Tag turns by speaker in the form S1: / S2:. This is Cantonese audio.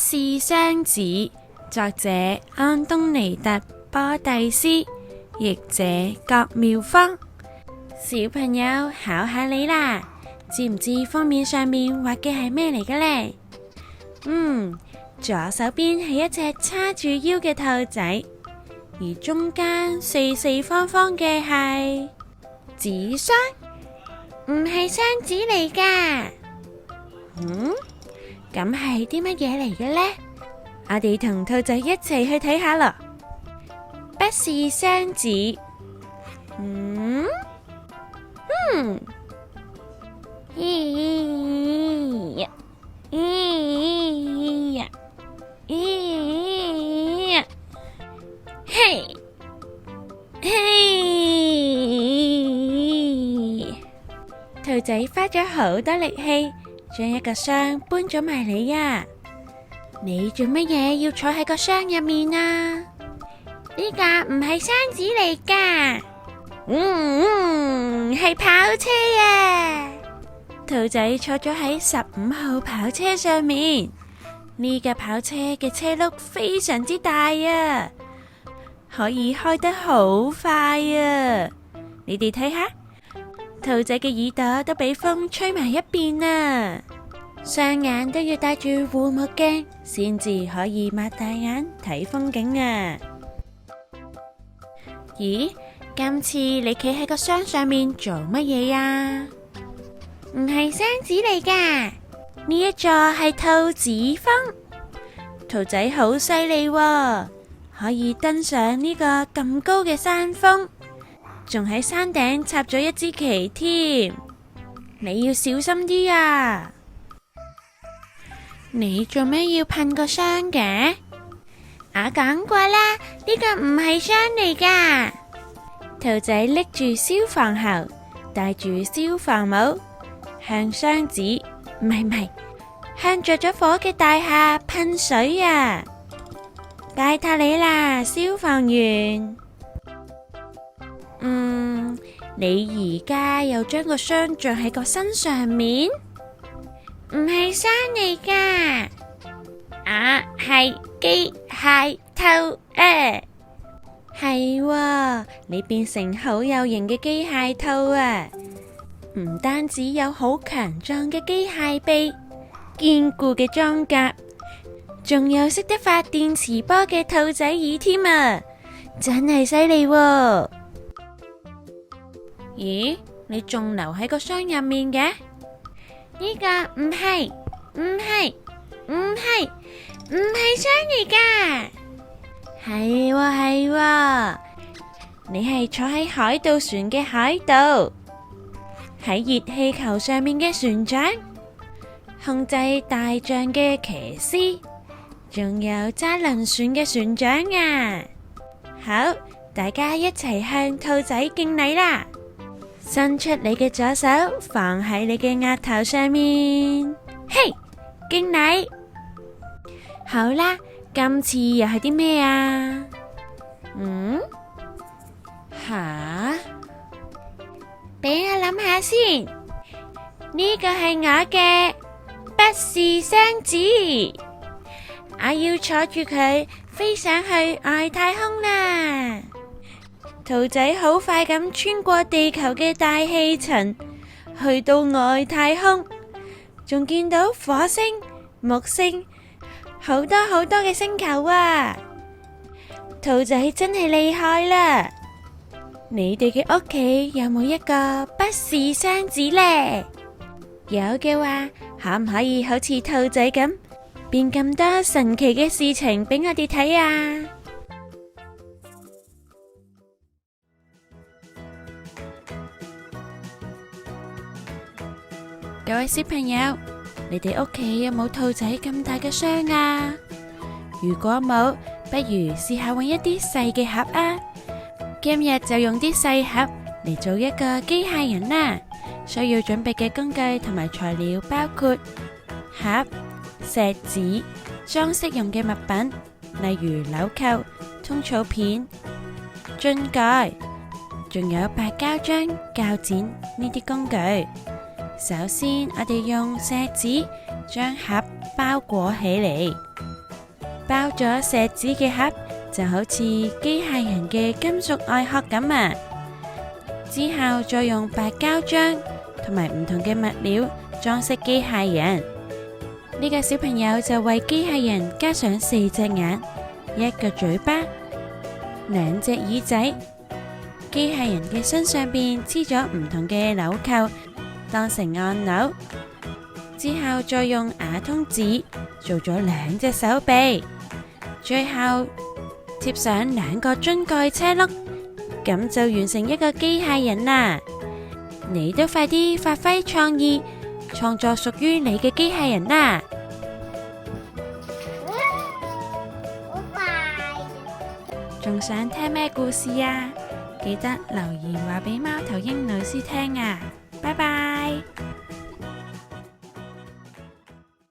S1: 是雙子》，作者安東尼特·波蒂斯，譯者郭妙芳。小朋友，考下你啦，知唔知封面上面畫嘅係咩嚟嘅呢？左手邊係一隻叉住腰嘅兔仔，而中間四四方方嘅係紙箱，唔係雙子嚟噶。咁係啲乜嘢嚟嘅呢？我哋同兔仔一齊去睇下咯。不是雙子。兔仔花咗好多力氣，將一個箱搬咗埋嚟呀！你做乜嘢要坐喺個箱入面啊？呢個唔係箱子嚟噶，係跑車啊！兔仔坐咗喺15號跑車上面，呢架跑車嘅車轆非常之大啊，可以開得好快啊！你哋睇下，兔仔嘅耳朵都俾風吹埋一邊啊，雙眼都要戴住護目鏡先至可以擘大眼睇風景啊！咦，今次你企喺個箱上面做乜嘢呀？唔係箱子嚟噶，呢一座係兔子峰。兔仔好犀利喎，可以登上呢個咁高嘅山峰，仲喺山頂插咗一支旗添。你要小心啲啊！你做咩要噴個箱嘅？我講過啦，呢個唔係箱嚟噶。兔仔拎住消防喉，戴住消防帽，向箱子，唔係，向着咗火嘅大廈噴水啊！拜託你啦，消防員。你而家又將個箱着喺個身上面？唔係箱嚟噶，係機械兔啊！係喎，你變成好有型嘅機械兔啊！唔單止有好強壯嘅機械臂、堅固嘅裝甲，仲有識得發電磁波嘅兔仔耳添啊！真係犀利喎！咦，你仲留喺個箱入面嘅？呢個唔係箱嚟噶。係喎，你係坐喺海盜船嘅海盜，喺熱氣球上面嘅船長，控制大象嘅騎師，仲有揸輪船嘅船長啊！好，大家一齊向兔仔敬禮啦！伸出你嘅左手，放喺你嘅額頭上面，嘿，敬禮！好啦，今次又係啲咩啊？俾我諗下先。呢個係我嘅不是雙子，我要坐住佢飛上去外太空啦！兔仔好快咁穿過地球嘅大氣層，去到外太空，仲見到火星、木星，好多好多嘅星球啊！兔仔真係厲害啦！你哋嘅屋企有冇一個不是雙子呢？有嘅話，可唔可以好似兔仔咁，變咁多神奇嘅事情俾我哋睇啊？各位小朋友，你哋屋企有冇兔仔咁大嘅箱啊？如果冇，不如試下搵一啲細嘅盒啊！今日就用啲細盒嚟做一個機械人啦。需要準備嘅工具同埋材料包括盒、錫紙、裝飾用嘅物品，例如紐扣、通草片、樽蓋，仲有白膠漿、鉸剪呢啲工具。首先，我哋用錫紙將盒包裹起嚟。包咗錫紙嘅盒，就好似機械人嘅金屬外殼咁啊。之後再用白膠漿同埋唔同嘅物料裝飾機械人。呢個小朋友就為機械人加上4隻眼、1個嘴巴、2隻耳仔。機械人嘅身上邊黐咗唔同嘅紐扣，當成按鈕。之後再用瓦通紙做咗2隻手臂，最後貼上2個樽蓋車轆，咁就完成一個機械人啦。你都快啲發揮創意，創作屬於你嘅機械人啦！
S2: 好快！
S1: 仲想聽咩故事啊？記得留言話俾貓頭鷹老師聽啊！拜拜。